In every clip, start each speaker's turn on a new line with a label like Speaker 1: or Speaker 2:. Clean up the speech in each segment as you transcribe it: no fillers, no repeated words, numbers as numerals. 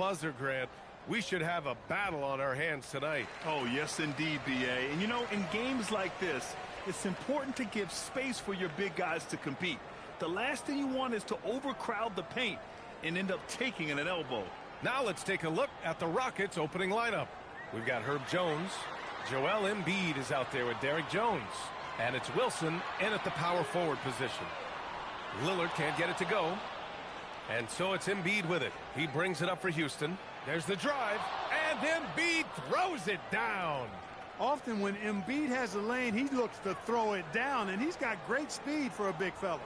Speaker 1: buzzer, Grant. We should have a battle on our hands tonight.
Speaker 2: Oh, yes, indeed, B.A. And, you know, in games like this, it's important to give space for your big guys to compete. The last thing you want is to overcrowd the paint and end up taking an elbow.
Speaker 1: Now let's take a look at the Rockets' opening lineup. We've got Herb Jones. Joel Embiid is out there with Derrick Jones. And it's Wilson in at the power forward position. Lillard can't get it to go. And so it's Embiid with it. He brings it up for Houston. There's the drive. And Embiid throws it down.
Speaker 3: Often when Embiid has a lane, he looks to throw it down, and he's got great speed for a big fella.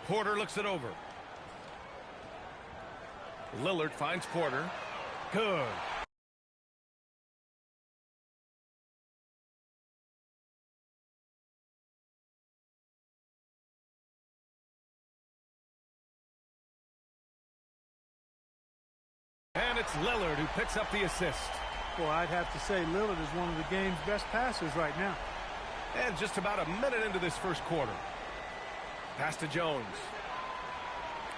Speaker 1: Porter looks it over. Lillard finds Porter. Good. And it's Lillard who picks up the assist.
Speaker 3: Well, I'd have to say Lillard is one of the game's best passers right now.
Speaker 1: And just about a minute into this first quarter. Pass to Jones.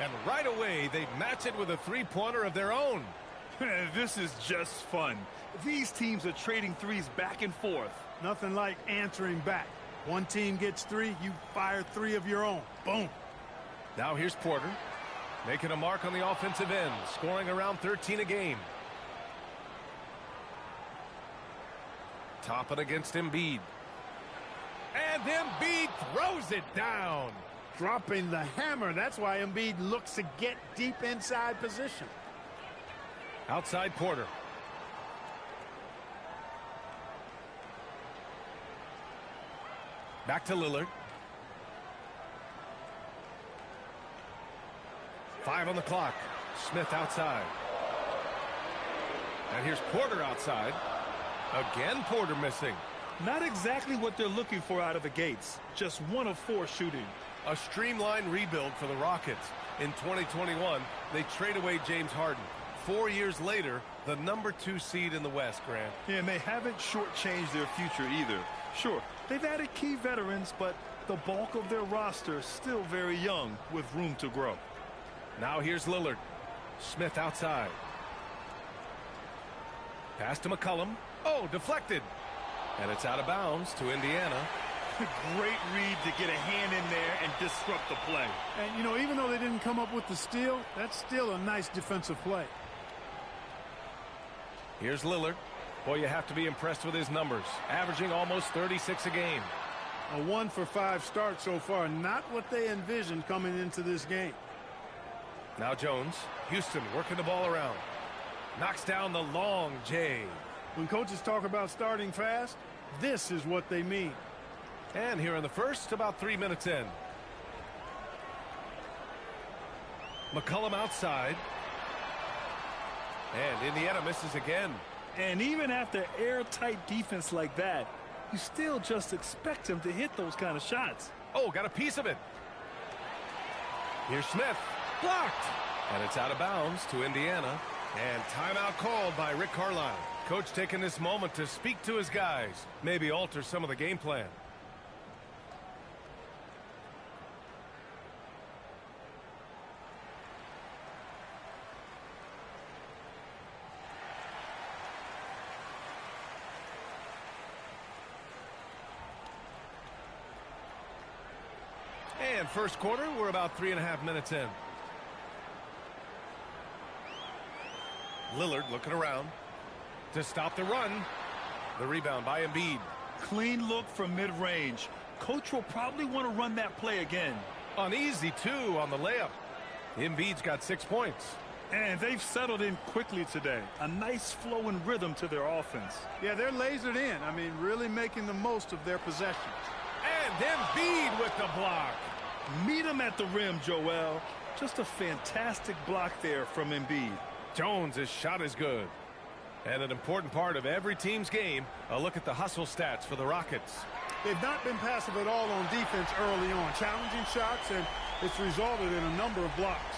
Speaker 1: And right away, they match it with a three-pointer of their own.
Speaker 2: This is just fun. These teams are trading threes back and forth.
Speaker 3: Nothing like answering back. One team gets three, you fire three of your own. Boom.
Speaker 1: Now here's Porter. Making a mark on the offensive end, scoring around 13 a game. Topping against Embiid. And Embiid throws it down.
Speaker 3: Dropping the hammer. That's why Embiid looks to get deep inside position.
Speaker 1: Outside Porter. Back to Lillard. 5 on the clock. Smith outside. And here's Porter outside. Again, Porter missing.
Speaker 2: Not exactly what they're looking for out of the gates. Just 1 of 4 shooting.
Speaker 1: A streamlined rebuild for the Rockets. In 2021, they trade away James Harden. 4 years later, the #2 seed in the West, Grant.
Speaker 2: Yeah, and they haven't shortchanged their future either. Sure, they've added key veterans, but the bulk of their roster is still very young with room to grow.
Speaker 1: Now here's Lillard. Smith outside. Pass to McCollum. Oh, deflected. And it's out of bounds to Indiana.
Speaker 2: Great read to get a hand in there and disrupt the play.
Speaker 3: And, you know, even though they didn't come up with the steal, that's still a nice defensive play.
Speaker 1: Here's Lillard. Boy, you have to be impressed with his numbers. Averaging almost 36 a game.
Speaker 3: A 1 for 5 start so far. Not what they envisioned coming into this game.
Speaker 1: Now Jones. Houston working the ball around. Knocks down the long J.
Speaker 3: When coaches talk about starting fast, this is what they mean.
Speaker 1: And here in the first, about 3 minutes in. McCollum outside. And Indiana misses again.
Speaker 2: And even after airtight defense like that, you still just expect him to hit those kind of shots.
Speaker 1: Oh, got a piece of it. Here's Smith. Blocked. And it's out of bounds to Indiana. And timeout called by Rick Carlisle. Coach taking this moment to speak to his guys. Maybe alter some of the game plan. And first quarter, we're about 3.5 minutes in. Lillard looking around to stop the run. The rebound by Embiid.
Speaker 2: Clean look from mid-range. Coach will probably want to run that play again.
Speaker 1: Uneasy, too, on the layup. Embiid's got 6 points.
Speaker 2: And they've settled in quickly today. A nice flow and rhythm to their offense.
Speaker 3: Yeah, they're lasered in. I mean, really making the most of their possessions.
Speaker 1: And Embiid with the block.
Speaker 2: Meet him at the rim, Joel. Just a fantastic block there from Embiid.
Speaker 1: Jones' shot is good. And an important part of every team's game, a look at the hustle stats for the Rockets.
Speaker 3: They've not been passive at all on defense early on. Challenging shots, and it's resulted in a number of blocks.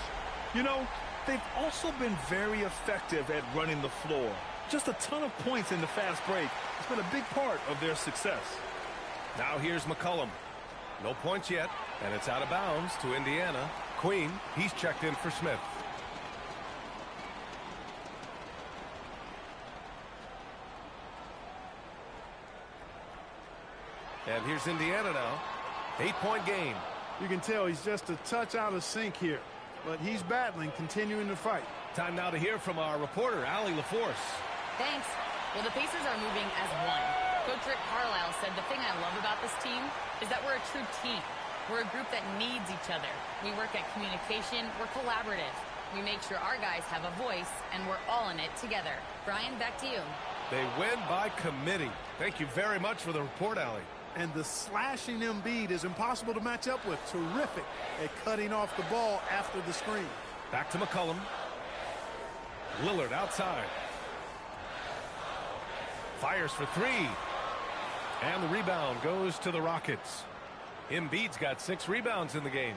Speaker 2: You know, they've also been very effective at running the floor. Just a ton of points in the fast break. It's been a big part of their success.
Speaker 1: Now here's McCollum. No points yet, and it's out of bounds to Indiana. Queen, he's checked in for Smith. And here's Indiana now. 8-point game.
Speaker 3: You can tell he's just a touch out of sync here, but he's battling, continuing to fight.
Speaker 1: Time now to hear from our reporter, Allie LaForce.
Speaker 4: Thanks. Well, the Pacers are moving as one. Coach Rick Carlisle said the thing I love about this team is that we're a true team. We're a group that needs each other. We work at communication. We're collaborative. We make sure our guys have a voice, and we're all in it together. Brian, back to you.
Speaker 1: They win by committee. Thank you very much for the report, Allie.
Speaker 3: And the slashing Embiid is impossible to match up with. Terrific at cutting off the ball after the screen.
Speaker 1: Back to McCollum. Lillard outside. Fires for three. And the rebound goes to the Rockets. Embiid's got 6 rebounds in the game.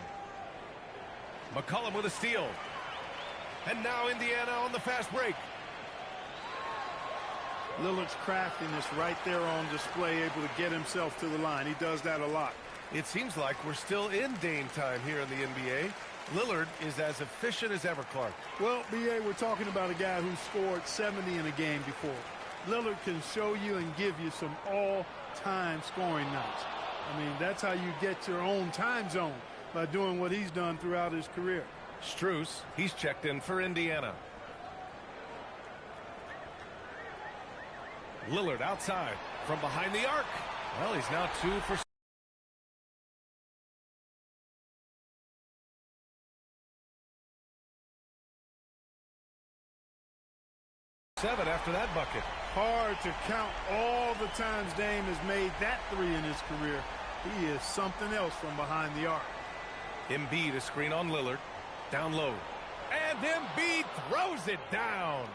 Speaker 1: McCollum with a steal. And now Indiana on the fast break.
Speaker 3: Lillard's craftiness right there on display, able to get himself to the line. He does that a lot.
Speaker 1: It seems like we're still in Dame time here in the NBA. Lillard is as efficient as ever, Clark.
Speaker 3: Well, B.A., we're talking about a guy who scored 70 in a game before. Lillard can show you and give you some all-time scoring nights. I mean, that's how you get your own time zone, by doing what he's done throughout his career.
Speaker 1: Strus, he's checked in for Indiana. Lillard outside from behind the arc. Well, he's now 2 for 7 after that bucket.
Speaker 3: Hard to count all the times Dame has made that 3 in his career. He is something else from behind the arc.
Speaker 1: Embiid, a screen on Lillard. Down low. And Embiid throws it down.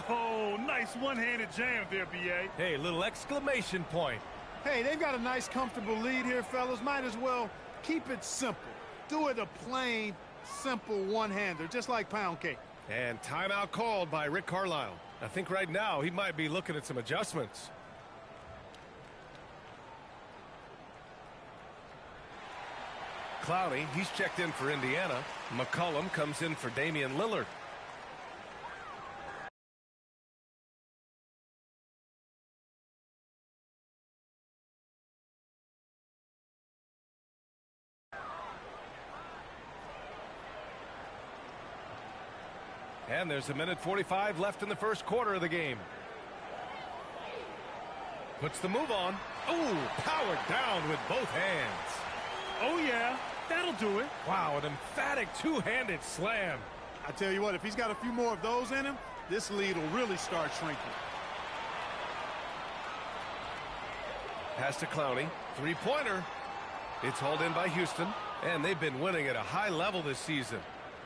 Speaker 2: Oh, nice one-handed jam there, B.A.
Speaker 1: Hey, little exclamation point.
Speaker 3: Hey, they've got a nice, comfortable lead here, fellas. Might as well keep it simple. Do it a plain, simple one-hander, just like pound cake.
Speaker 1: And timeout called by Rick Carlisle. I think right now he might be looking at some adjustments. Clowney, he's checked in for Indiana. McCollum comes in for Damian Lillard. And there's 1:45 left in the first quarter of the game. Puts the move on. Oh, powered down with both hands.
Speaker 2: Oh, yeah, that'll do it.
Speaker 1: Wow, an emphatic two-handed slam.
Speaker 3: I tell you what, if he's got a few more of those in him, this lead will really start shrinking.
Speaker 1: Pass to Clowney. Three-pointer. It's hauled in by Houston, and they've been winning at a high level this season.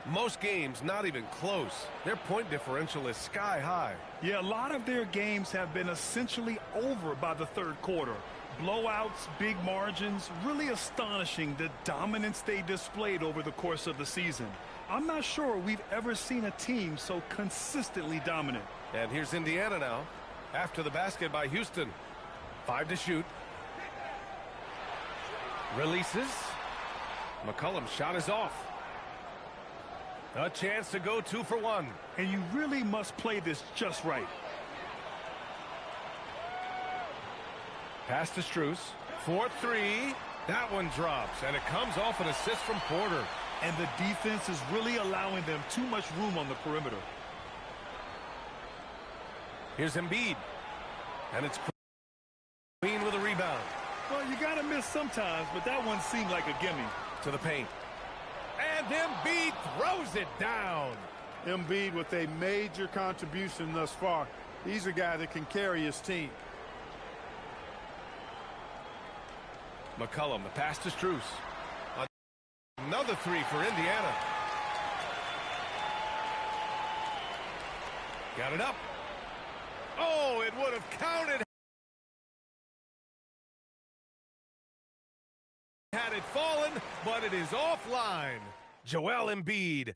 Speaker 1: Most games not even close. Their point differential is sky high.
Speaker 2: Yeah, a lot of their games have been essentially over by the third quarter. Blowouts, big margins, really astonishing the dominance they displayed over the course of the season. I'm not sure we've ever seen a team so consistently dominant.
Speaker 1: And here's Indiana now. After the basket by Houston. 5 to shoot. Releases. McCollum's shot is off. A chance to go 2 for 1.
Speaker 2: And you really must play this just right.
Speaker 1: Pass to Strus. 4-3. That one drops, and it comes off an assist from Porter.
Speaker 2: And the defense is really allowing them too much room on the perimeter.
Speaker 1: Here's Embiid. And it's Queen with a rebound.
Speaker 2: Well, you got to miss sometimes, but that one seemed like a gimme.
Speaker 1: To the paint. And Embiid throws it down.
Speaker 3: Embiid with a major contribution thus far. He's a guy that can carry his team.
Speaker 1: McCollum, the pass to Strus. Another 3 for Indiana. Got it up. Oh, it would have counted had it fallen, but it is offline. Joel Embiid.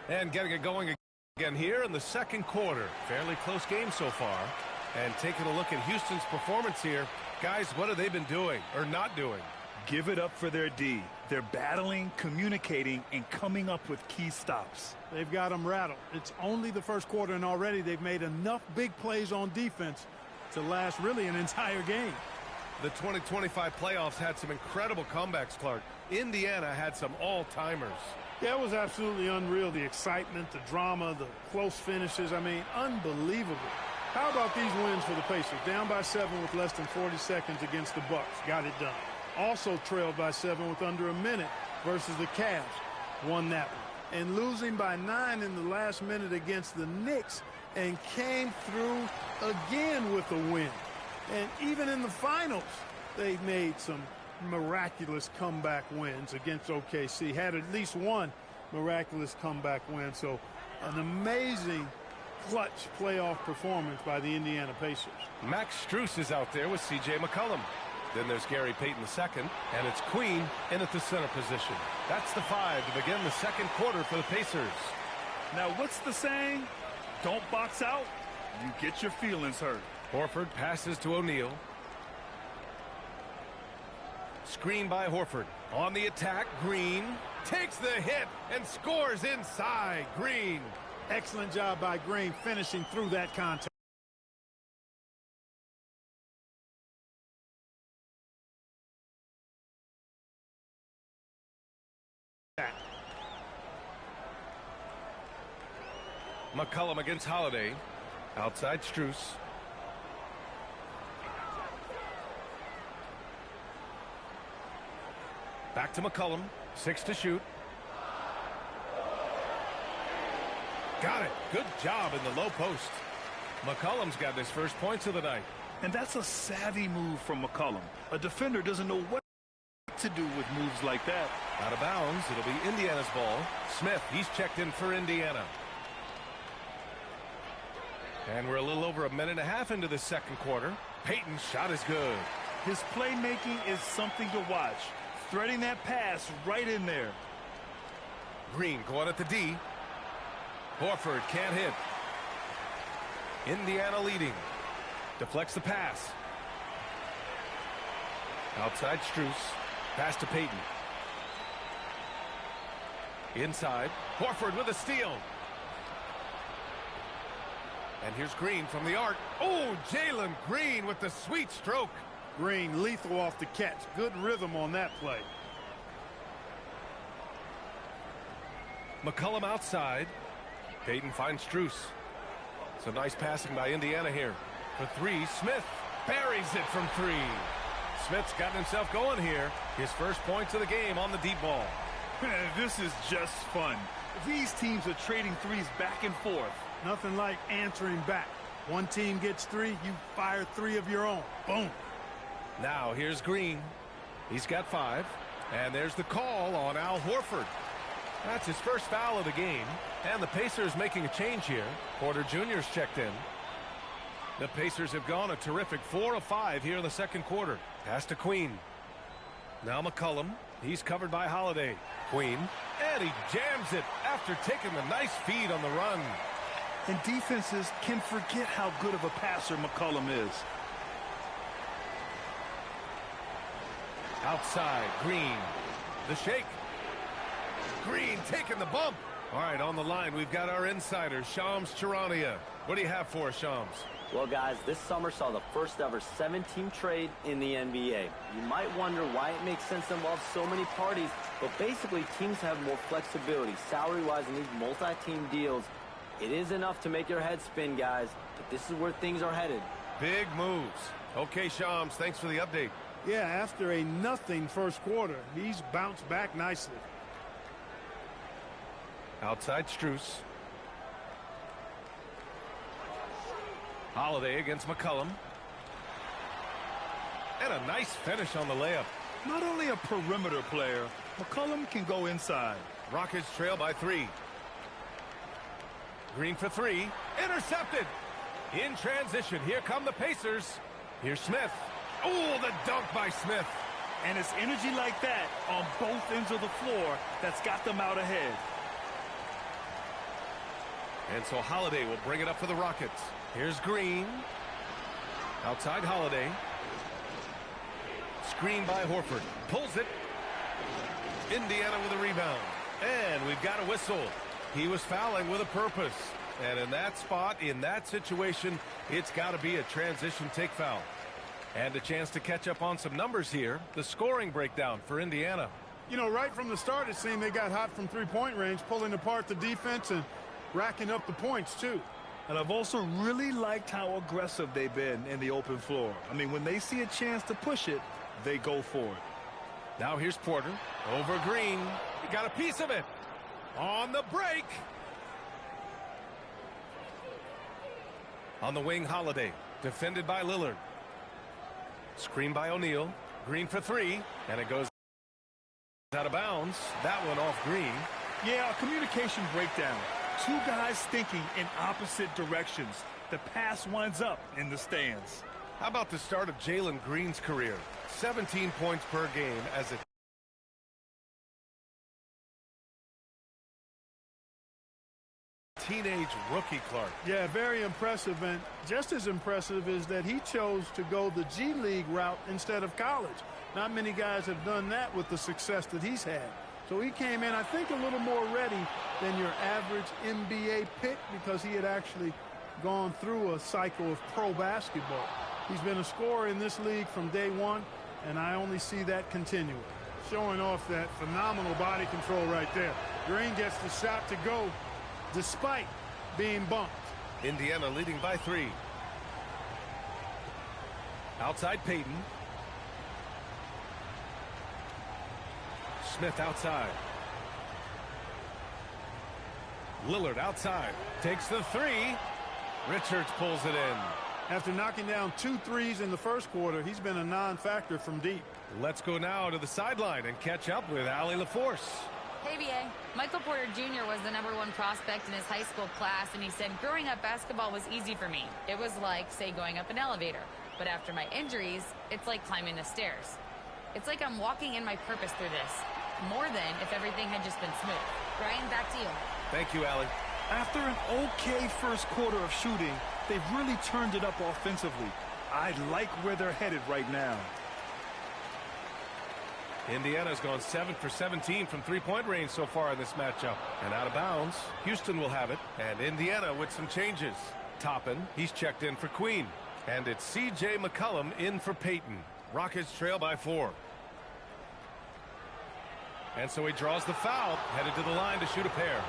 Speaker 1: And getting it going again here in the second quarter. Fairly close game so far. And taking a look at Houston's performance here, guys, what have they been doing or not doing?
Speaker 2: Give it up for their D. They're battling, communicating, and coming up with key stops.
Speaker 3: They've got them rattled. It's only the first quarter, and already they've made enough big plays on defense to last really an entire game.
Speaker 1: The 2025 playoffs had some incredible comebacks, Clark. Indiana had some all-timers.
Speaker 3: Yeah, it was absolutely unreal. The excitement, the drama, the close finishes. I mean, unbelievable. How about these wins for the Pacers? Down by 7 with less than 40 seconds against the Bucks. Got it done. Also trailed by 7 with under a minute versus the Cavs. Won that one. And losing by 9 in the last minute against the Knicks and came through again with a win. And even in the finals, they made some miraculous comeback wins against OKC. Had at least one miraculous comeback win. So an amazing clutch playoff performance by the Indiana Pacers.
Speaker 1: Max Strus is out there with C.J. McCollum. Then there's Gary Payton II, and it's Queen in at the center position. That's the 5 to begin the second quarter for the Pacers.
Speaker 2: Now, what's the saying? Don't box out, you get your feelings hurt.
Speaker 1: Horford passes to O'Neal. Screen by Horford. On the attack, Green takes the hit and scores inside. Green.
Speaker 3: Excellent job by Green finishing through that contact.
Speaker 1: McCollum against Holiday. Outside Strus. Back to McCollum. 6 to shoot. Got it. Good job in the low post. McCollum's got his first points of the night.
Speaker 2: And that's a savvy move from McCollum. A defender doesn't know what to do with moves like that.
Speaker 1: Out of bounds. It'll be Indiana's ball. Smith, he's checked in for Indiana. And we're a little over a minute and a half into the second quarter. Payton's shot is good.
Speaker 2: His playmaking is something to watch. Threading that pass right in there.
Speaker 1: Green going at the D. Horford can't hit. Indiana leading. Deflects the pass. Outside Strus. Pass to Payton. Inside. Horford with a steal. And here's Green from the arc. Oh, Jalen Green with the sweet stroke.
Speaker 3: Green lethal off the catch. Good rhythm on that play.
Speaker 1: McCollum outside. Payton finds Strus. So nice passing by Indiana here. For 3, Smith buries it from 3. Smith's gotten himself going here. His first points of the game on the deep ball.
Speaker 2: This is just fun. These teams are trading threes back and forth.
Speaker 3: Nothing like answering back. One team gets 3, you fire 3 of your own. Boom.
Speaker 1: Now here's Green. He's got 5. And there's the call on Al Horford. That's his first foul of the game. And the Pacers making a change here. Porter Jr.'s checked in. The Pacers have gone a terrific 4 of 5 here in the second quarter. Pass to Queen. Now McCollum. He's covered by Holiday. Queen. And he jams it after taking the nice feed on the run.
Speaker 2: And defenses can forget how good of a passer McCollum is.
Speaker 1: Outside, Green. The shake. Green taking the bump. All right, on the line, we've got our insider, Shams Charania. What do you have for us, Shams?
Speaker 5: Well, guys, this summer saw the first ever 7-team trade in the NBA. You might wonder why it makes sense to involve so many parties, but basically teams have more flexibility salary-wise in these multi-team deals. It is enough to make your head spin, guys, but this is where things are headed.
Speaker 1: Big moves. Okay, Shams, thanks for the update.
Speaker 3: Yeah, after a nothing first quarter, he's bounced back nicely.
Speaker 1: Outside Strus. Holiday against McCollum. And a nice finish on the layup.
Speaker 2: Not only a perimeter player, McCollum can go inside.
Speaker 1: Rockets trail by 3. Green for 3. Intercepted. In transition, here come the Pacers. Here's Smith. Oh, the dunk by Smith.
Speaker 2: And it's energy like that on both ends of the floor that's got them out ahead.
Speaker 1: And so Holiday will bring it up for the Rockets. Here's Green. Outside Holiday. Screen by Horford. Pulls it. Indiana with a rebound. And we've got a whistle. He was fouling with a purpose. And in that spot, in that situation, it's got to be a transition take foul. And a chance to catch up on some numbers here. The scoring breakdown for Indiana.
Speaker 3: You know, right from the start, it seemed they got hot from three-point range, pulling apart the defense and racking up the points, too.
Speaker 2: And I've also really liked how aggressive they've been in the open floor. I mean, when they see a chance to push it, they go for it.
Speaker 1: Now here's Porter over Green. He got a piece of it. On the break. On the wing, Holiday. Defended by Lillard. Screen by O'Neal. Green for three. And it goes out of bounds. That one off Green.
Speaker 2: Yeah, a communication breakdown. Two guys thinking in opposite directions. The pass winds up in the stands.
Speaker 1: How about the start of Jalen Green's career? 17 points per game as a teenage rookie, Clark.
Speaker 3: Yeah, very impressive. And just as impressive is that he chose to go the G League route instead of college. Not many guys have done that with the success that he's had. So he came in, I think, a little more ready than your average NBA pick because he had actually gone through a cycle of pro basketball. He's been a scorer in this league from day one, and I only see that continuing. Showing off that phenomenal body control right there. Green gets the shot to go despite being bumped.
Speaker 1: Indiana leading by 3. Outside Payton. Smith outside. Lillard outside. Takes the 3. Richards pulls it in.
Speaker 3: After knocking down 2 threes in the first quarter, he's been a non-factor from deep.
Speaker 1: Let's go now to the sideline and catch up with Allie LaForce.
Speaker 4: Hey, BA. Michael Porter Jr. was the #1 prospect in his high school class, and he said, growing up, basketball was easy for me. It was like, say, going up an elevator. But after my injuries, it's like climbing the stairs. It's like I'm walking in my purpose through this, more than if everything had just been smooth. Brian, back to you.
Speaker 1: Thank you, Allie.
Speaker 2: After an okay first quarter of shooting, they've really turned it up offensively. I like where they're headed right now.
Speaker 1: Indiana's gone 7 for 17 from three-point range so far in this matchup. And out of bounds, Houston will have it. And Indiana with some changes. Toppin, he's checked in for Queen. And it's C.J. McCollum in for Payton. Rockets trail by 4. And so he draws the foul, headed to the line to shoot a pair.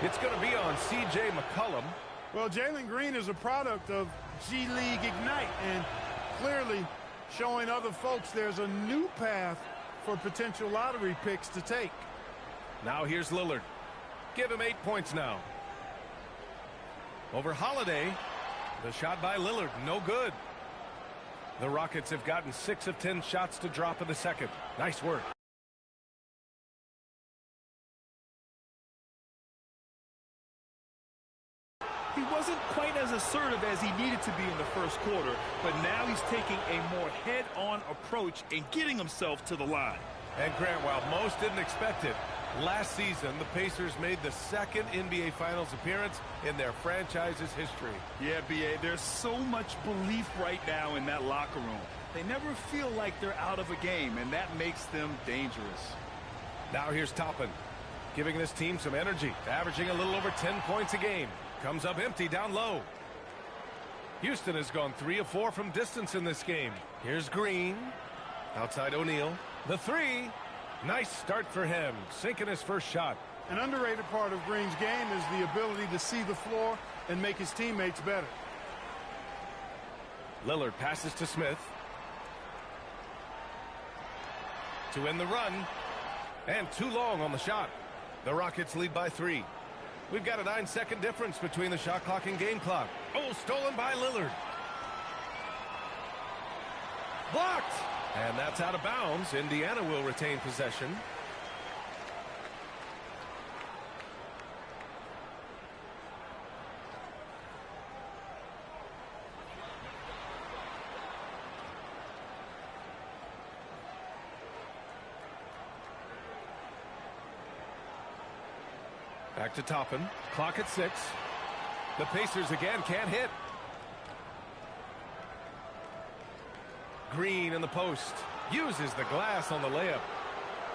Speaker 1: It's going to be on C.J. McCollum.
Speaker 3: Well, Jalen Green is a product of G League Ignite, and clearly showing other folks there's a new path for potential lottery picks to take.
Speaker 1: Now here's Lillard. Give him 8 points now. Over Holiday. The shot by Lillard, no good. The Rockets have gotten 6 of 10 shots to drop in the second. Nice work.
Speaker 2: He wasn't quite as assertive as he needed to be in the first quarter, but now he's taking a more head-on approach and getting himself to the line.
Speaker 1: And Grant, while most didn't expect it, last season the Pacers made the second NBA Finals appearance in their franchise's history.
Speaker 2: Yeah, B.A., there's so much belief right now in that locker room. They never feel like they're out of a game, and that makes them dangerous.
Speaker 1: Now here's Toppin, giving this team some energy, averaging a little over 10 points a game. Comes up empty down low. Houston has gone 3 of 4 from distance in this game. Here's Green. Outside O'Neal. The 3. Nice start for him. Sinking his first shot.
Speaker 3: An underrated part of Green's game is the ability to see the floor and make his teammates better.
Speaker 1: Lillard passes to Smith. To end the run. And too long on the shot. The Rockets lead by 3. We've got a 9-second difference between the shot clock and game clock. Oh, stolen by Lillard. Blocked. And that's out of bounds. Indiana will retain possession. Back to Toppin. Clock at 6. The Pacers again can't hit. Green in the post. Uses the glass on the layup.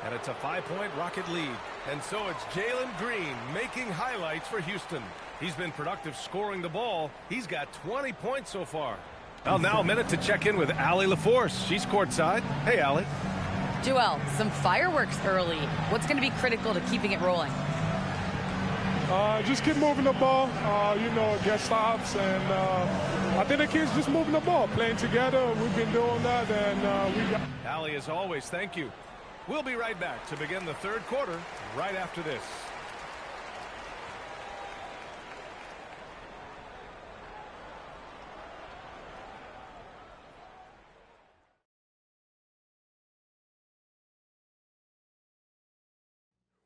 Speaker 1: And it's a 5-point Rocket lead. And so it's Jalen Green making highlights for Houston. He's been productive scoring the ball. He's got 20 points so far. Well, now a minute to check in with Allie LaForce. She's courtside. Hey, Allie.
Speaker 4: Joel, some fireworks early. What's going to be critical to keeping it rolling?
Speaker 6: Just keep moving the ball, get stops, and I think the kids just moving the ball, playing together. We've been doing that, and we got...
Speaker 1: Allie, as always, thank you. We'll be right back to begin the third quarter right after this.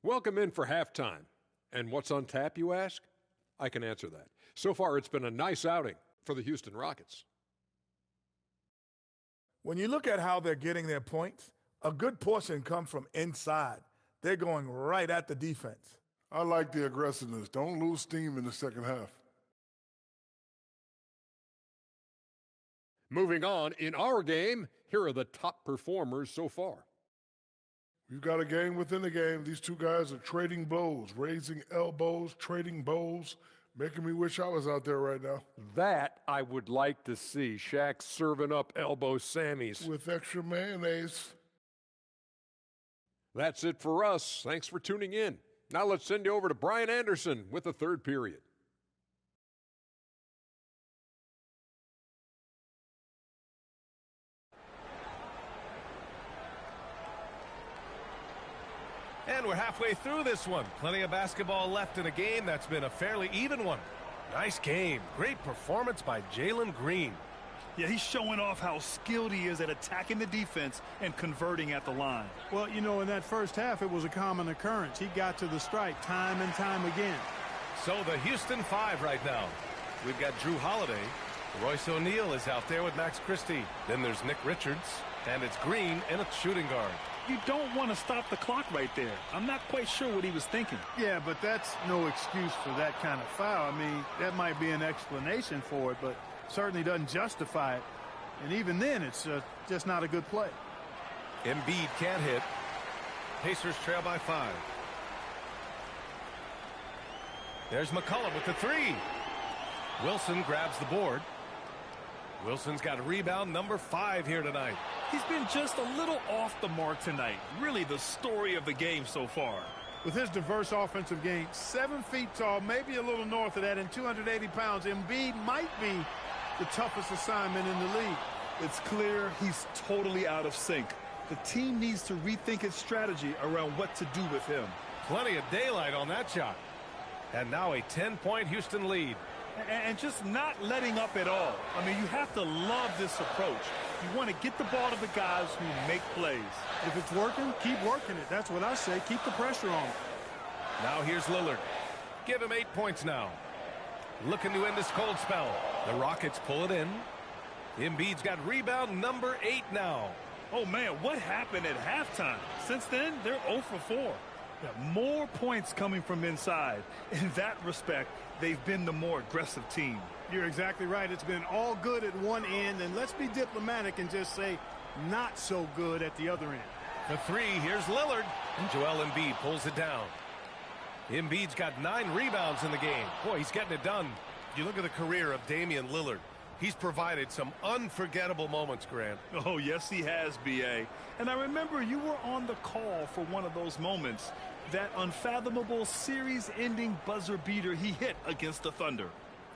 Speaker 7: Welcome in for halftime. And what's on tap, you ask? I can answer that. So far, it's been a nice outing for the Houston Rockets.
Speaker 8: When you look at how they're getting their points, a good portion comes from inside. They're going right at the defense.
Speaker 9: I like the aggressiveness. Don't lose steam in the second half.
Speaker 7: Moving on, in our game, here are the top performers so far.
Speaker 9: We've got a game within the game. These two guys are trading blows, raising elbows, trading bows, making me wish I was out there right now.
Speaker 7: That I would like to see. Shaq serving up elbow Sammys.
Speaker 9: With extra mayonnaise.
Speaker 7: That's it for us. Thanks for tuning in. Now let's send you over to Brian Anderson with the third period.
Speaker 1: And we're halfway through this one. Plenty of basketball left in a game that's been a fairly even one. Nice game. Great performance by Jalen Green.
Speaker 2: Yeah, he's showing off how skilled he is at attacking the defense and converting at the line.
Speaker 3: Well, in that first half, it was a common occurrence. He got to the stripe time and time again.
Speaker 1: So the Houston Five right now. We've got Drew Holiday. Royce O'Neal is out there with Max Christie. Then there's Nick Richards. And it's Green in a shooting guard.
Speaker 2: You don't want to stop the clock right there. I'm not quite sure what he was thinking.
Speaker 3: Yeah, but that's no excuse for that kind of foul. I mean, that might be an explanation for it, but certainly doesn't justify it. And even then, it's just not a good play.
Speaker 1: Embiid can't hit. Pacers trail by 5. There's McCollum with the 3. Wilson grabs the board. Wilson's got rebound number 5 here tonight.
Speaker 2: He's been just a little off the mark tonight. Really the story of the game so far.
Speaker 3: With his diverse offensive game, 7 feet tall, maybe a little north of that, and 280 pounds, Embiid might be the toughest assignment in the league.
Speaker 2: It's clear he's totally out of sync. The team needs to rethink its strategy around what to do with him.
Speaker 1: Plenty of daylight on that shot. And now a 10-point Houston lead.
Speaker 2: And just not letting up at all. I mean, you have to love this approach. You want to get the ball to the guys who make plays.
Speaker 3: If it's working, keep working it. That's what I say. Keep the pressure on.
Speaker 1: Now here's Lillard. Give him 8 points now. Looking to end this cold spell. The Rockets pull it in. Embiid's got rebound number 8 now.
Speaker 2: Oh, man, what happened at halftime? Since then, they're 0 for 4. More points coming from inside. In that respect, they've been the more aggressive team.
Speaker 3: You're exactly right. It's been all good at one end, and let's be diplomatic and just say not so good at the other end.
Speaker 1: The 3, here's Lillard. And Joel Embiid pulls it down. Embiid's got 9 rebounds in the game. Boy, he's getting it done. You look at the career of Damian Lillard. He's provided some unforgettable moments, Grant.
Speaker 2: Oh, yes, he has, B.A. And I remember you were on the call for one of those moments. That unfathomable series-ending buzzer beater he hit against the Thunder.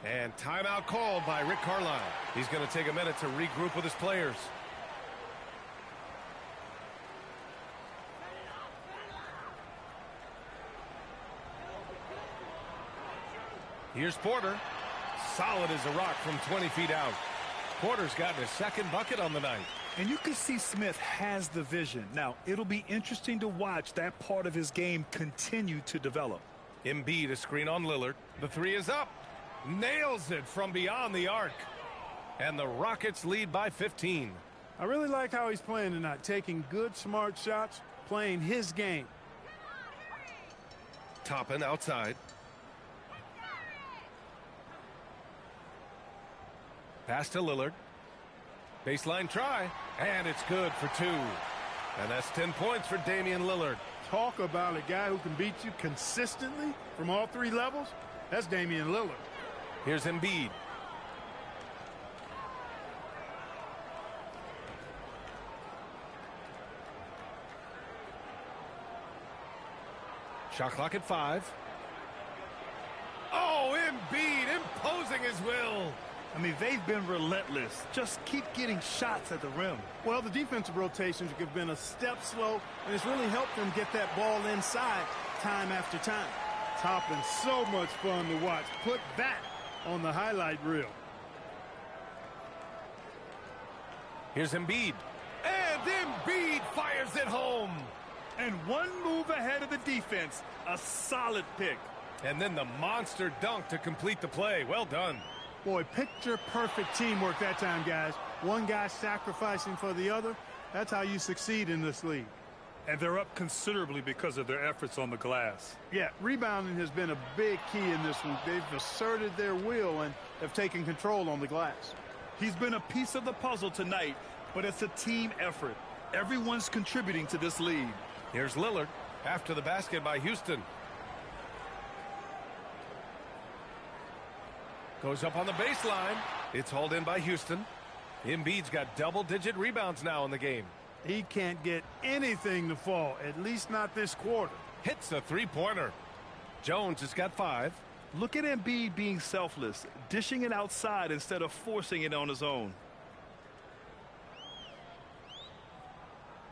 Speaker 1: And timeout called by Rick Carlisle. He's going to take a minute to regroup with his players. Here's Porter. Solid as a rock from 20 feet out. Porter's gotten his second bucket on the night.
Speaker 2: And you can see Smith has the vision. Now, it'll be interesting to watch that part of his game continue to develop.
Speaker 1: Embiid, a screen on Lillard. The 3 is up. Nails it from beyond the arc. And the Rockets lead by 15.
Speaker 3: I really like how he's playing tonight. Taking good, smart shots, playing his game.
Speaker 1: Toppin outside. Pass to Lillard. Baseline try, and it's good for 2. And that's 10 points for Damian Lillard.
Speaker 3: Talk about a guy who can beat you consistently from all 3 levels. That's Damian Lillard.
Speaker 1: Here's Embiid. Shot clock at 5. Oh, Embiid imposing his will.
Speaker 2: I mean, they've been relentless. Just keep getting shots at the rim.
Speaker 3: Well, the defensive rotations have been a step slow, and it's really helped them get that ball inside time after time. Toppin, so much fun to watch. Put that on the highlight reel.
Speaker 1: Here's Embiid. And Embiid fires it home.
Speaker 2: And one move ahead of the defense. A solid pick.
Speaker 1: And then the monster dunk to complete the play. Well done.
Speaker 3: Boy, picture-perfect teamwork that time, guys. One guy sacrificing for the other. That's how you succeed in this league.
Speaker 2: And they're up considerably because of their efforts on the glass.
Speaker 3: Yeah, rebounding has been a big key in this one. They've asserted their will and have taken control on the glass.
Speaker 2: He's been a piece of the puzzle tonight, but it's a team effort. Everyone's contributing to this lead.
Speaker 1: Here's Lillard after the basket by Houston. Goes up on the baseline. It's hauled in by Houston. Embiid's got double-digit rebounds now in the game.
Speaker 3: He can't get anything to fall, at least not this quarter.
Speaker 1: Hits a three-pointer. Jones has got 5.
Speaker 2: Look at Embiid being selfless, dishing it outside instead of forcing it on his own.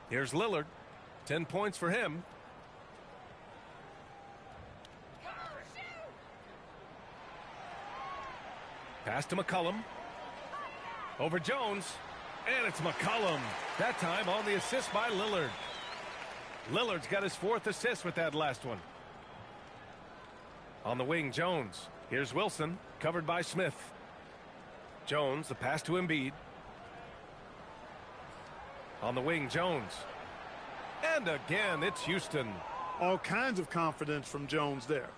Speaker 1: Here's Lillard. 10 points for him. Pass to McCollum. Over Jones. And it's McCollum. That time on the assist by Lillard. Lillard's got his 4th assist with that last one. On the wing, Jones. Here's Wilson, covered by Smith. Jones, the pass to Embiid. On the wing, Jones. And again, it's Houston.
Speaker 3: All kinds of confidence from Jones there.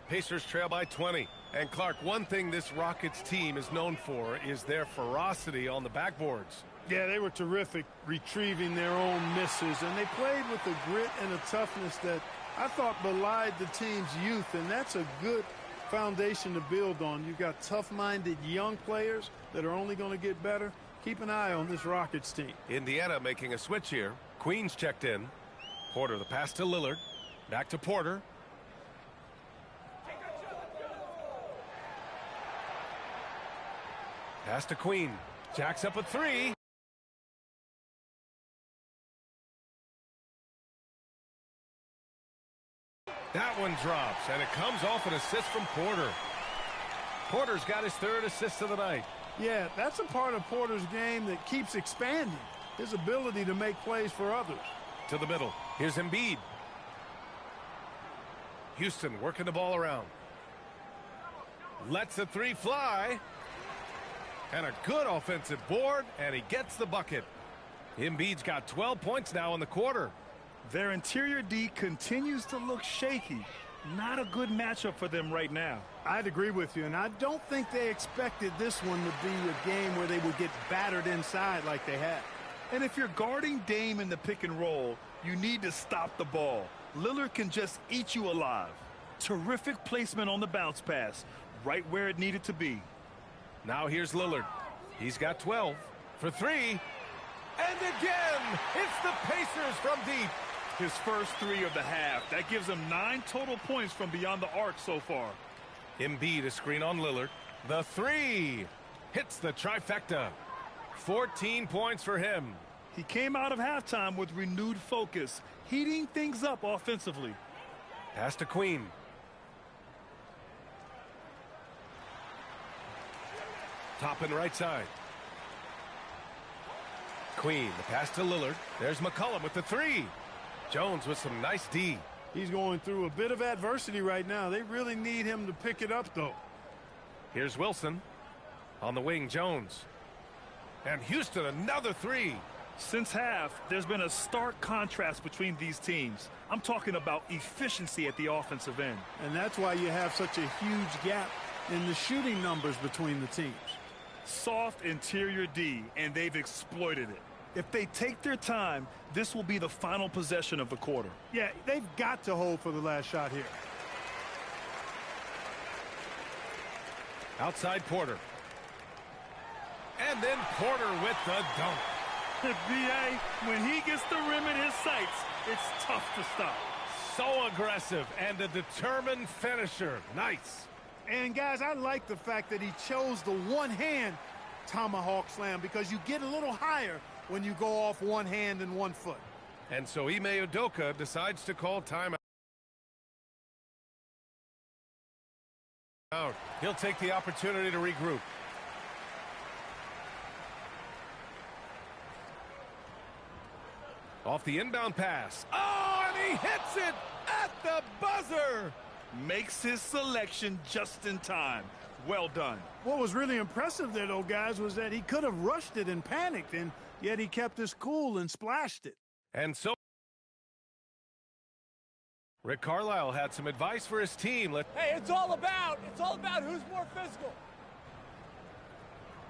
Speaker 1: Pacers trail by 20. And Clark, one thing this Rockets team is known for is their ferocity on the backboards.
Speaker 3: Yeah, they were terrific retrieving their own misses, and they played with a grit and a toughness that I thought belied the team's youth, and that's a good foundation to build on. You've got tough-minded young players that are only going to get better. Keep an eye on this Rockets team.
Speaker 1: Indiana making a switch here. Queens checked in. Porter, the pass to Lillard. Back to Porter. Pass to Queen. Jacks up a 3. That one drops, and it comes off an assist from Porter. Porter's got his 3rd assist of the night.
Speaker 3: Yeah, that's a part of Porter's game that keeps expanding. His ability to make plays for others.
Speaker 1: To the middle. Here's Embiid. Houston working the ball around. Lets the 3 fly. And a good offensive board, and he gets the bucket. Embiid's got 12 points now in the quarter.
Speaker 2: Their interior D continues to look shaky. Not a good matchup for them right now.
Speaker 3: I'd agree with you, and I don't think they expected this one to be a game where they would get battered inside like they had.
Speaker 2: And if you're guarding Dame in the pick and roll, you need to stop the ball. Lillard can just eat you alive. Terrific placement on the bounce pass, right where it needed to be.
Speaker 1: Now here's Lillard. He's got 12 for 3. And again, it's the Pacers from deep.
Speaker 2: His first 3 of the half. That gives him 9 total points from beyond the arc so far.
Speaker 1: Embiid, a screen on Lillard. The 3 hits the trifecta. 14 points for him.
Speaker 2: He came out of halftime with renewed focus, heating things up offensively.
Speaker 1: Pass to Queen. Top and right side. Queen, the pass to Lillard. There's McCollum with the 3. Jones with some nice D.
Speaker 3: He's going through a bit of adversity right now. They really need him to pick it up, though.
Speaker 1: Here's Wilson. On the wing, Jones. And Houston, another 3.
Speaker 2: Since half, there's been a stark contrast between these teams. I'm talking about efficiency at the offensive end.
Speaker 3: And that's why you have such a huge gap in the shooting numbers between the teams.
Speaker 2: Soft interior D, and they've exploited it. If they take their time, this will be the final possession of the quarter.
Speaker 3: Yeah, they've got to hold for the last shot here.
Speaker 1: Outside Porter. And then Porter with the dunk.
Speaker 2: B.A., when he gets the rim in his sights, it's tough to stop.
Speaker 1: So aggressive and a determined finisher. Nice.
Speaker 3: And, guys, I like the fact that he chose the one-hand tomahawk slam because you get a little higher when you go off one hand and 1 foot.
Speaker 1: And so Ime Udoka decides to call timeout. He'll take the opportunity to regroup. Off the inbound pass. Oh, and he hits it at the buzzer.
Speaker 2: Makes his selection just in time. Well done.
Speaker 3: What was really impressive there, though, guys, was that he could have rushed it and panicked, and yet he kept his cool and splashed it.
Speaker 1: And so Rick Carlisle had some advice for his team.
Speaker 10: Hey, it's all about who's more physical.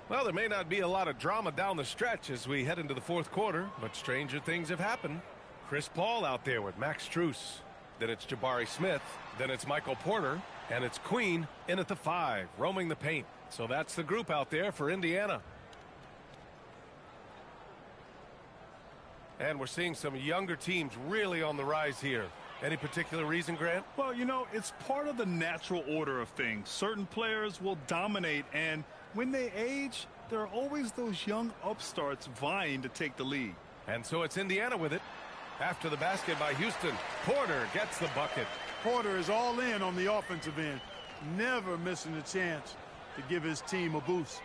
Speaker 1: Well, there may not be a lot of drama down the stretch as we head into the fourth quarter, but stranger things have happened. Chris Paul out there with Max Strus. Then it's Jabari Smith. Then it's Michael Porter. And it's Queen in at the 5, roaming the paint. So that's the group out there for Indiana. And we're seeing some younger teams really on the rise here. Any particular reason, Grant?
Speaker 2: Well, you know, it's part of the natural order of things. Certain players will dominate, and when they age, there are always those young upstarts vying to take the lead.
Speaker 1: And so it's Indiana with it. After the basket by Houston, Porter gets the bucket.
Speaker 3: Porter is all in on the offensive end, never missing a chance to give his team a boost.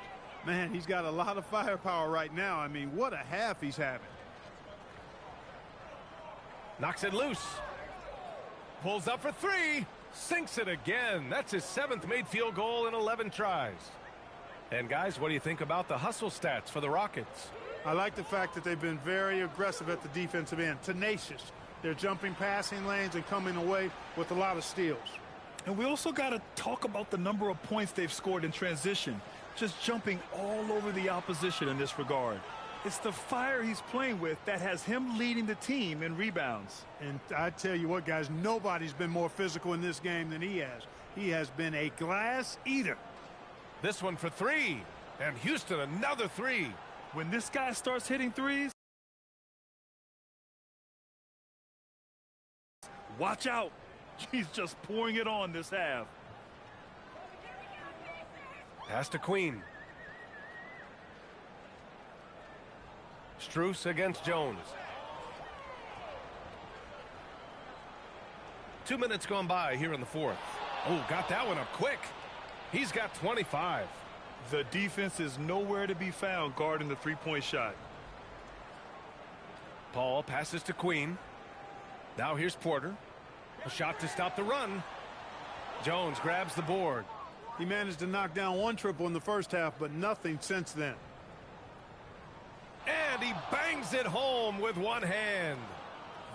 Speaker 3: Man, he's got a lot of firepower right now. I mean, what a half he's having.
Speaker 1: Knocks it loose. Pulls up for 3. Sinks it again. That's his 7th made field goal in 11 tries. And, guys, what do you think about the hustle stats for the Rockets?
Speaker 3: I like the fact that they've been very aggressive at the defensive end, tenacious. They're jumping passing lanes and coming away with a lot of steals.
Speaker 2: And we also got to talk about the number of points they've scored in transition, just jumping all over the opposition in this regard. It's the fire he's playing with that has him leading the team in rebounds.
Speaker 3: And I tell you what, guys, nobody's been more physical in this game than he has. He has been a glass eater.
Speaker 1: This one for 3. And Houston another 3.
Speaker 2: When this guy starts hitting threes, watch out. He's just pouring it on this half.
Speaker 1: Pass to Queen. Strus against Jones. 2 minutes gone by here in the fourth. Oh, got that one up quick. He's got 25.
Speaker 2: The defense is nowhere to be found guarding the three-point shot.
Speaker 1: Paul passes to Queen. Now here's Porter. A shot to stop the run. Jones grabs the board.
Speaker 3: He managed to knock down 1 triple in the first half, but nothing since then.
Speaker 1: And he bangs it home with one hand.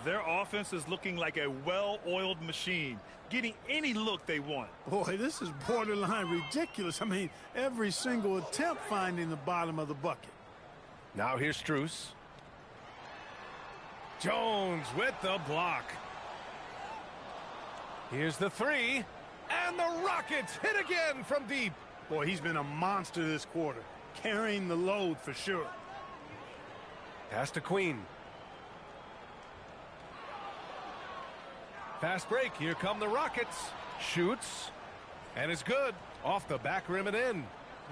Speaker 2: Their offense is looking like a well-oiled machine, getting any look they want.
Speaker 3: Boy, this is borderline ridiculous. I mean, every single attempt finding the bottom of the bucket.
Speaker 1: Now here's Strus. Jones with the block. Here's the 3. And the Rockets hit again from deep.
Speaker 3: Boy, he's been a monster this quarter, carrying the load for sure.
Speaker 1: Pass to Queen. Fast break. Here come the Rockets. Shoots. And it's good. Off the back rim and in.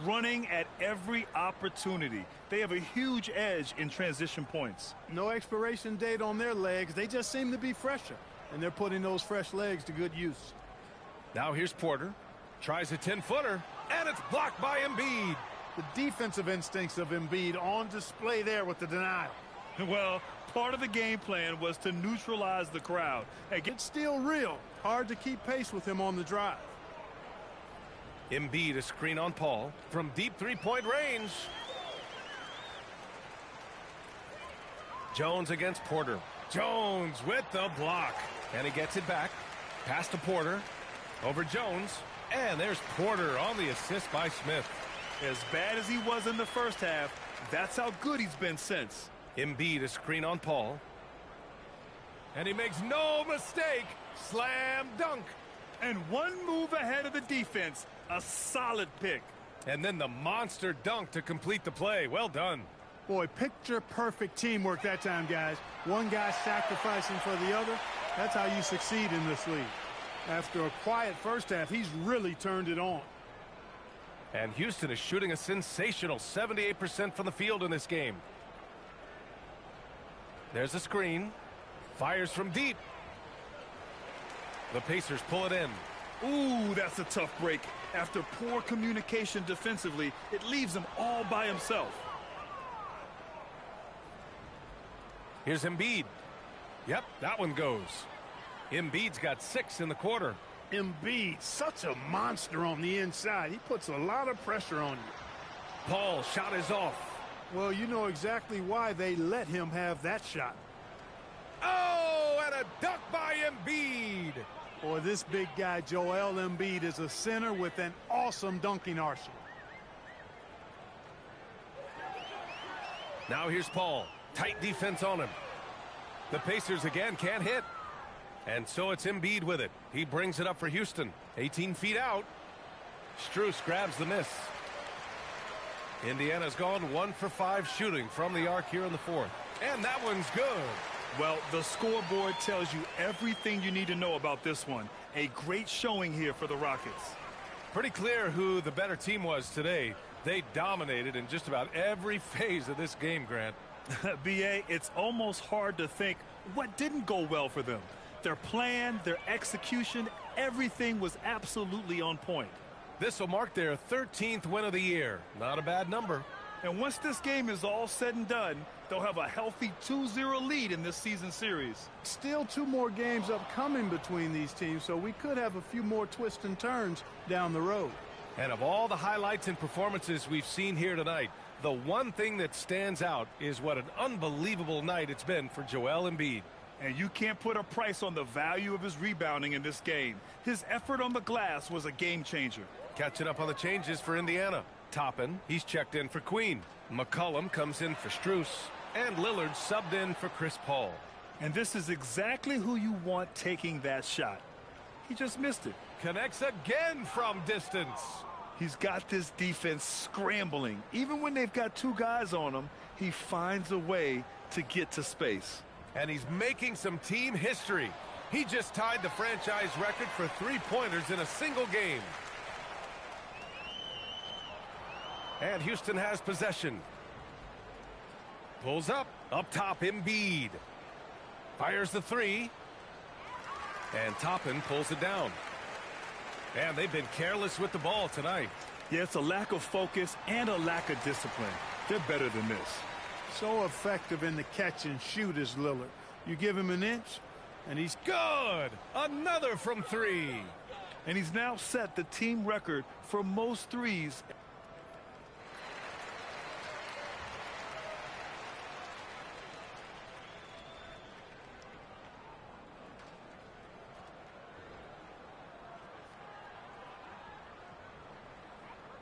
Speaker 2: Running at every opportunity. They have a huge edge in transition points.
Speaker 3: No expiration date on their legs. They just seem to be fresher. And they're putting those fresh legs to good use.
Speaker 1: Now here's Porter. Tries a 10-footer. And it's blocked by Embiid.
Speaker 3: The defensive instincts of Embiid on display there with the denial.
Speaker 2: Well, part of the game plan was to neutralize the crowd.
Speaker 3: It's still real. Hard to keep pace with him on the drive.
Speaker 1: Embiid a screen on Paul from deep three-point range. Jones against Porter. Jones with the block. And he gets it back. Pass to Porter. Over Jones. And there's Porter on the assist by Smith.
Speaker 2: As bad as he was in the first half, that's how good he's been since.
Speaker 1: Embiid, a screen on Paul. And he makes no mistake. Slam dunk.
Speaker 2: And one move ahead of the defense. A solid pick.
Speaker 1: And then the monster dunk to complete the play. Well done.
Speaker 3: Boy, picture-perfect teamwork that time, guys. One guy sacrificing for the other. That's how you succeed in this league. After a quiet first half, he's really turned it on.
Speaker 1: And Houston is shooting a sensational 78% from the field in this game. There's a screen. Fires from deep. The Pacers pull it in.
Speaker 2: Ooh, that's a tough break. After poor communication defensively, it leaves him all by himself.
Speaker 1: Here's Embiid. Yep, that one goes. Embiid's got 6 in the quarter.
Speaker 3: Embiid, such a monster on the inside. He puts a lot of pressure on you.
Speaker 1: Paul, shot is off.
Speaker 3: Well, you know exactly why they let him have that shot.
Speaker 1: Oh, and a dunk by Embiid.
Speaker 3: Boy, this big guy, Joel Embiid, is a center with an awesome dunking arsenal.
Speaker 1: Now here's Paul. Tight defense on him. The Pacers again can't hit. And so it's Embiid with it. He brings it up for Houston. 18 feet out. Strus grabs the miss. Indiana's gone 1 for 5 shooting from the arc here in the fourth. And that one's good.
Speaker 2: Well, the scoreboard tells you everything you need to know about this one. A great showing here for the Rockets.
Speaker 1: Pretty clear who the better team was today. They dominated in just about every phase of this game, Grant.
Speaker 2: B.A., it's almost hard to think what didn't go well for them. Their plan, their execution, everything was absolutely on point.
Speaker 1: This will mark their 13th win of the year. Not a bad number.
Speaker 2: And once this game is all said and done, they'll have a healthy 2-0 lead in this season series.
Speaker 3: Still 2 more games upcoming between these teams, so we could have a few more twists and turns down the road.
Speaker 1: And of all the highlights and performances we've seen here tonight, the one thing that stands out is what an unbelievable night it's been for Joel Embiid.
Speaker 2: And you can't put a price on the value of his rebounding in this game. His effort on the glass was a game changer.
Speaker 1: Catching up on the changes for Indiana. Toppin, he's checked in for Queen. McCollum comes in for Strus. And Lillard subbed in for Chris Paul.
Speaker 2: And this is exactly who you want taking that shot. He just missed it.
Speaker 1: Connects again from distance.
Speaker 2: He's got this defense scrambling. Even when they've got 2 guys on him, he finds a way to get to space.
Speaker 1: And he's making some team history. He just tied the franchise record for 3-pointers in a single game. And Houston has possession. Pulls up top Embiid. Fires the 3. And Toppin pulls it down. And they've been careless with the ball tonight.
Speaker 2: Yeah, it's a lack of focus and a lack of discipline. They're better than this.
Speaker 3: So effective in the catch and shoot is Lillard. You give him an inch, and he's
Speaker 1: good. Another from 3.
Speaker 2: And he's now set the team record for most threes.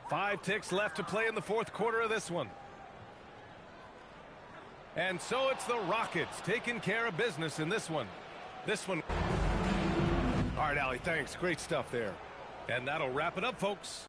Speaker 1: Five ticks left to play in the fourth quarter of this one. And so it's the Rockets taking care of business in this one. All right, Allie, thanks. Great stuff there. And that'll wrap it up, folks.